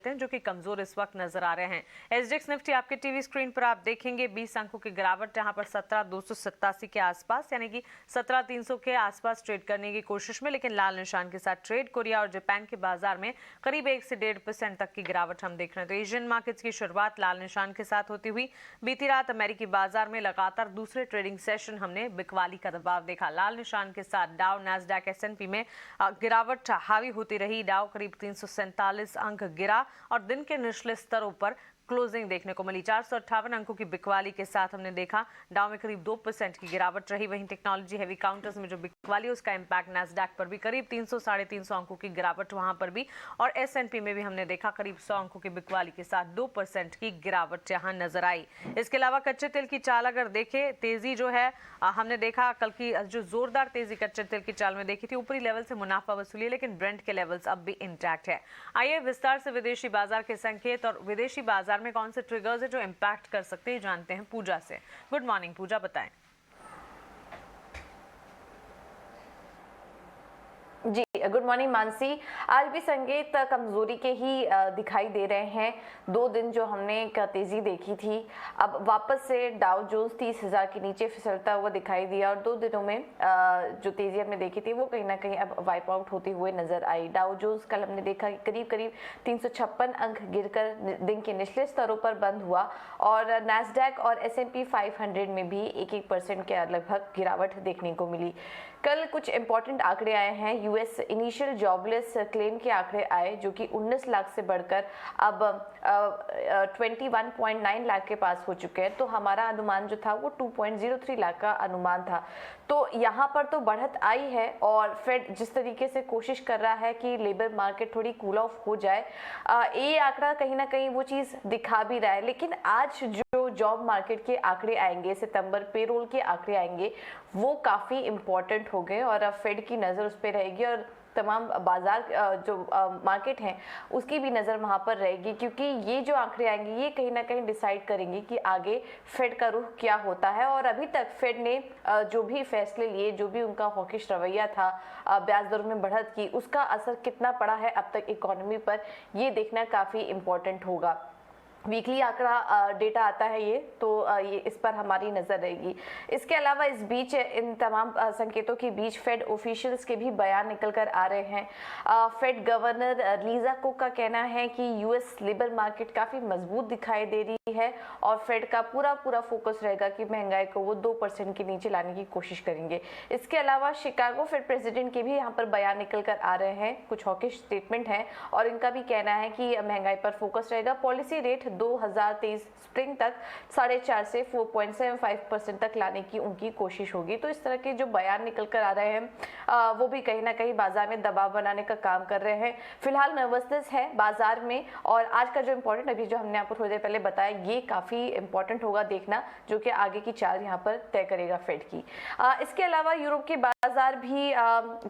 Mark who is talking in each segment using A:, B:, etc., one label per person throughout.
A: जो कि कमजोर इस वक्त नजर आ रहे हैं। एसजीएक्स निफ्टी आपके टीवी स्क्रीन पर आप देखेंगे 20 अंकों की गिरावट, यहां पर 17,287 के आसपास यानी कि 17,300 के आसपास ट्रेड करने की कोशिश में, लेकिन लाल निशान के साथ ट्रेड। कोरिया और जापान के बाजार में करीब 1 से 1.5% तक की गिरावट हम देख रहे हैं। तो एशियन मार्केट्स की शुरुआत लाल निशान के साथ होती हुई बीती रात अमेरिकी बाजार में लगातार दूसरे ट्रेडिंग सेशन हमने बिकवाली का दबाव देखा। लाल निशान के साथ डाउ, नैस्डैक, एसएनपी में गिरावट हावी होती रही। डाउ करीब 347 अंक गिरा और दिन के निचले स्तरों पर क्लोजिंग देखने को मिली। 458 अंकों की बिकवाली के साथ हमने देखा डाउ में करीब 2% की गिरावट रही। वहीं टेक्नोलॉजी हेवी काउंटर्स में जो बिकवाली उसका इंपैक्ट नैस्डैक पर भी करीब 300 साढ़े 300 अंकों की गिरावट वहां पर भी, और एसएनपी में भी हमने देखा करीब 100 अंकों की बिकवाली के साथ 2% की गिरावट यहां नजर आई। इसके अलावा कच्चे तेल की चाल अगर देखें, तेजी जो है हमने देखा कल की जो जोरदार तेजी कच्चे तेल की चाल में देखी थी, ऊपरी लेवल से मुनाफा वसूली, लेकिन ब्रेंट के लेवल्स अब भी इंटैक्ट है। आइए विस्तार से विदेशी बाजार के संकेत और विदेशी बाजार में कौन से ट्रिगर्स है जो इंपैक्ट कर सकते हैं जानते हैं पूजा से। गुड मॉर्निंग पूजा, बताएं।
B: जी गुड मॉर्निंग मानसी। आज भी संकेत कमजोरी के ही दिखाई दे रहे हैं। 2 दिन जो हमने तेजी देखी थी, अब वापस से डाउ जोन्स 30,000 के नीचे फिसलता हुआ दिखाई दिया, और 2 दिनों में जो तेजी हमने देखी थी वो कहीं ना कहीं अब वाइप आउट होते हुए नजर आई। डाउ जोन्स कल हमने देखा कि करीब 356 अंक गिरकर दिन के निचले स्तरों पर बंद हुआ, और नैस्डैक और S&P 500 में भी 1% के लगभग गिरावट देखने को मिली। कल कुछ इंपॉर्टेंट आंकड़े आए हैं। यूएस इनिशियल जॉबलेस क्लेम के आंकड़े आए जो कि 19 लाख से बढ़कर अब 21.9 लाख के पास हो चुके हैं। तो हमारा अनुमान जो था वो 2.03 लाख का अनुमान था। तो यहाँ पर तो बढ़त आई है, और फेड जिस तरीके से कोशिश कर रहा है कि लेबर मार्केट थोड़ी कूल ऑफ हो जाए, ये आंकड़ा कहीं ना कहीं वो चीज़ दिखा भी रहा है। लेकिन आज जो जॉब मार्केट के आंकड़े आएंगे, सितंबर पेरोल के आंकड़े आएंगे, वो काफ़ी इम्पोर्टेंट हो गए, और अब फेड की नज़र उस पर रहेगी, और तमाम बाजार जो मार्केट हैं उसकी भी नज़र वहाँ पर रहेगी, क्योंकि ये जो आंकड़े आएंगे ये कहीं ना कहीं डिसाइड करेंगे कि आगे फेड का रुख क्या होता है। और अभी तक फेड ने जो भी फैसले लिए, जो भी उनका हॉकिश रवैया था ब्याज दरों में बढ़त की, उसका असर कितना पड़ा है अब तक इकोनॉमी पर, ये देखना काफ़ी इम्पोर्टेंट होगा। वीकली आंकड़ा डेटा आता है ये, तो ये इस पर हमारी नज़र रहेगी। इसके अलावा इस बीच इन तमाम संकेतों के बीच फेड ऑफिशियल्स के भी बयान निकल कर आ रहे हैं। फेड गवर्नर लीजा को का कहना है कि यूएस लेबर मार्केट काफ़ी मजबूत दिखाई दे रही है, और फेड का पूरा फोकस रहेगा कि महंगाई को वो 2% के नीचे लाने की कोशिश करेंगे। इसके अलावा शिकागो फेड प्रेसिडेंट के भी यहाँ पर बयान निकल कर आ रहे हैं, कुछ हॉकिश स्टेटमेंट है, और इनका भी कहना है कि महंगाई पर फोकस रहेगा। पॉलिसी रेट 2023 स्प्रिंग तक 4.5 से 4.75% तक लाने की उनकी कोशिश होगी। तो इस तरह के जो बयान निकल कर आ रहे हैं वो भी कहीं ना कहीं बाजार में दबाव बनाने का काम कर रहे हैं। फिलहाल नर्वसनेस है बाजार में, और आज का जो इंपॉर्टेंट अभी जो हमने आपको थोड़ी देर पहले बताया, ये काफ़ी इंपॉर्टेंट होगा देखना, जो कि आगे की चाल यहाँ पर तय करेगा फेड की। इसके अलावा यूरोप के बाजार भी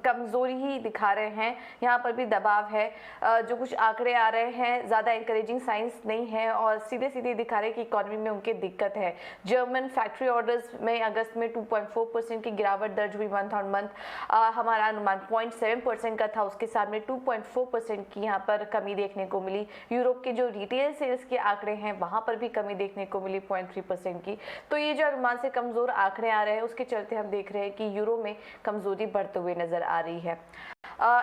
B: कमजोरी ही दिखा रहे हैं, यहाँ पर भी दबाव है। जो कुछ आंकड़े आ रहे हैं ज़्यादा इंकरेजिंग साइंस नहीं है, और सीधे दिखा रहे कि इकोनॉमी में उनके दिक्कत है। जर्मन फैक्ट्री ऑर्डर्स में अगस्त में 2.4% की गिरावट दर्ज हुई मंथ ऑन मंथ। हमारा अनुमान 0.7% का था, उसके साथ में 2.4% की यहाँ पर कमी देखने को मिली। यूरोप के जो रिटेल सेल्स के आंकड़े हैं वहाँ पर भी कमी देखने को मिली 0.3% की। तो ये जो अनुमान से कमज़ोर आंकड़े आ रहे हैं उसके चलते हम देख रहे हैं कि यूरो में कमज़ोरी बढ़ते हुए नज़र आ रही है।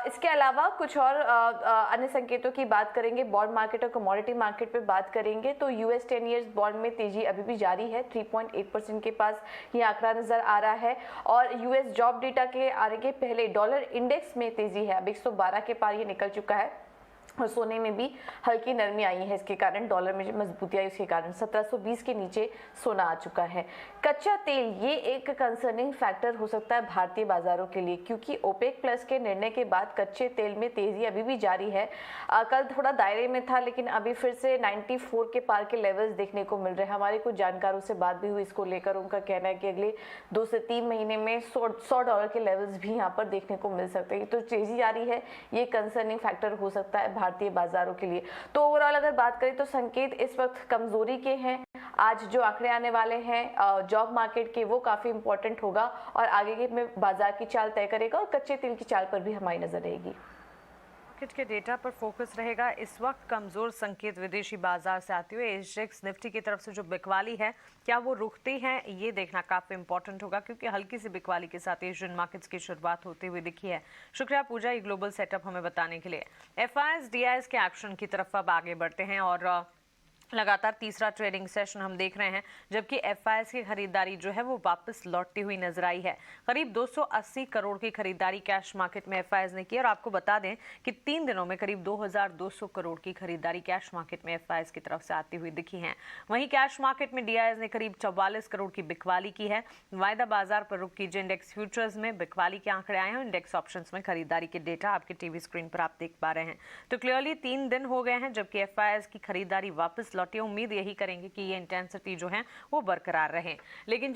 B: इसके अलावा कुछ और अन्य संकेतों की बात करेंगे। बॉन्ड मार्केट और कमोडिटी मार्केट पे बात करेंगे तो यूएस 10 ईयर्स बॉन्ड में तेजी अभी भी जारी है, 3.8% के पास ये आंकड़ा नजर आ रहा है। और यूएस जॉब डेटा के आने के पहले डॉलर इंडेक्स में तेजी है, अब 112 के पार ये निकल चुका है, और सोने में भी हल्की नरमी आई है। इसके कारण डॉलर में मजबूती आई, उसके कारण 1720 के नीचे सोना आ चुका है। कच्चा तेल ये एक कंसर्निंग फैक्टर हो सकता है भारतीय बाजारों के लिए, क्योंकि ओपेक प्लस के निर्णय के बाद कच्चे तेल में तेजी अभी भी जारी है। कल थोड़ा दायरे में था, लेकिन अभी फिर से 94 के पार के लेवल्स देखने को मिल रहे हैं। हमारे कुछ जानकारों से बात भी हुई इसको लेकर, उनका कहना है कि अगले 2 से 3 महीने में $100 के लेवल्स भी यहाँ पर देखने को मिल सकते हैं। तो तेजी जारी है, ये कंसर्निंग फैक्टर हो सकता है भारतीय बाजारों के लिए। तो ओवरऑल अगर बात करें तो संकेत इस वक्त कमजोरी के हैं। आज जो आंकड़े आने वाले हैं जॉब मार्केट के, वो काफी इंपॉर्टेंट होगा और आगे के में बाजार की चाल तय करेगा, और कच्चे तेल की चाल पर भी हमारी नजर रहेगी।
A: मार्केट के डेटा पर फोकस रहेगा। इस वक्त कमजोर संकेत विदेशी बाजार से आते हुए एसजेक्स निफ्टी की तरफ से जो बिकवाली है क्या वो रुकती है, ये देखना काफी इंपॉर्टेंट होगा, क्योंकि हल्की सी बिकवाली के साथ एशियन मार्केट्स की शुरुआत होती हुई दिखी है। शुक्रिया पूजा, ये ग्लोबल सेटअप हमें बताने के लिए। एफआईएस डीआईएस के एक्शन की तरफ अब आगे बढ़ते हैं और लगातार तीसरा ट्रेडिंग सेशन हम देख रहे हैं, जबकि एफआईएस की खरीदारी जो है वो वापस लौटती हुई नजर आई है। करीब 280 करोड़ की खरीदारी कैश मार्केट में एफआईएस ने की और आपको बता दें कि 3 दिनों में करीब 2200 करोड़ की खरीदारी कैश मार्केट में एफआईएस की तरफ से आती हुई दिखी है। वहीं कैश मार्केट में डीआईएस ने करीब 44 करोड़ की बिकवाली की है। वायदा बाजार पर रुक कीजिए। इंडेक्स फ्यूचर्स में बिकवाली के आंकड़े आए हैं, इंडेक्स ऑप्शंस में खरीदारी के डेटा आपके टीवी स्क्रीन पर आप देख पा रहे हैं। तो क्लियरली 3 दिन हो गए हैं जबकि एफआईएस की खरीदारी वापस लौटी। उम्मीद यही करेंगे कि ये इंटेंसिटी जो है वो बरकरार रहे। लेकिन